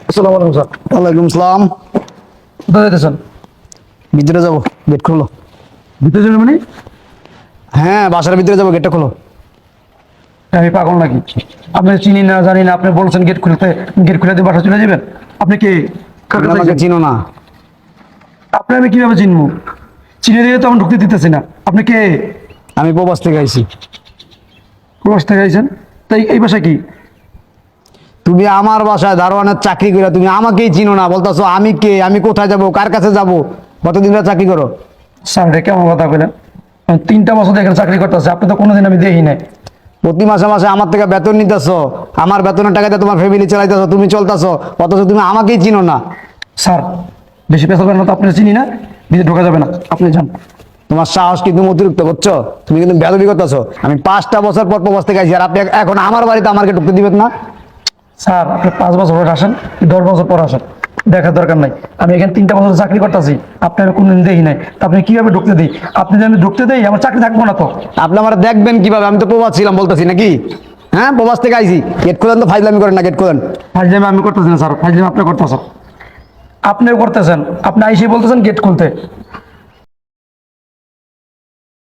আসসালামু আলাইকুম স্যার। ওয়ালাইকুম সালাম। কোথায় যেতেছেন? ভিতরে যাবো, গেট খোলো। ভিতরে যাবেন মানে? হ্যাঁ, বাসার ভিতরে যাবো, গেটটা খোলো। আমি পাগল নাকি? আপনি চিনি না জানি না, আপনি বলছেন গেট খুলতে, গেট খুলে দিয়ে বাসা চলে যাবেন? আপনি কে? কার তুমি কাছে আমাকে আইছেন? চিনো না। আপনি আমি কিভাবে চিনবো? চিনে দিয়ে তো আমি ঢুকতে দিতেছি না। আপনি কে? আমি প্রবাস থেকে আইছি। প্রবাস থেকে আইছেন? তাই এই বাসা কি? তুমি আমার বাসায় দারোয়ানের চাকরি করে তুমি আমাকেই চিনো না, বলতেছো আমি কে, আমি কোথায় যাব, কার কাছে যাব? কতদিন ধরে চাকরি করো? স্যার এটা কেমন কথা বলেন? 3টা বছর দেখেন চাকরি করতেছে, আপনি তো কোনোদিন আমি দেখি নাই। প্রতি মাসে মাসে আমার থেকে বেতন নিতেছো, আমার বেতনের টাকাতে তোমার ফ্যামিলি চালাইতেছো, তুমি চলতেছো, অথচ তুমি আমাকেই চিনো না। স্যার বেশি পেশা করেন না তো, আপনি চিনি না, ভিতরে ঢোকা যাবে না, আপনি যান। তোমার সাহস কি তুমি অতিরিক্ত করছো? তুমি কিন্তু বেদবি করতেছো। আমি 5টা বছর পর প্রবাস থেকে আইছি, আর আপনি এখন আমার বাড়িতে আমাকে ঢুকতে দিবেন না? স্যার আপনি 5 বছর পর আসেন কি 10 বছর পর আসেন, দেখার দরকার নাই। আমি এখানে 3টা বছর চাকরি করতেছি, আপনি আমি কোনোদিন দেখি নাই, তা আপনি কিভাবে ঢুকতে দিই? আপনি যদি আমি ঢুকতে দেই আমার চাকরি থাকবো না তো। আপনি আমার দেখবেন কিভাবে? আমি তো প্রবাস ছিলাম বলতেছি নাকি? হ্যাঁ, প্রবাস থেকে আইছি। গেট খোলেন তো, ফাইজলামি করেন না, গেট খোলেন। ফাইজলামি আমি করতেছি না স্যার, ফাইজলামি আপনি করতেছেন। আপনিও করতেছেন, আপনি আইসে বলতেছেন গেট খুলতে।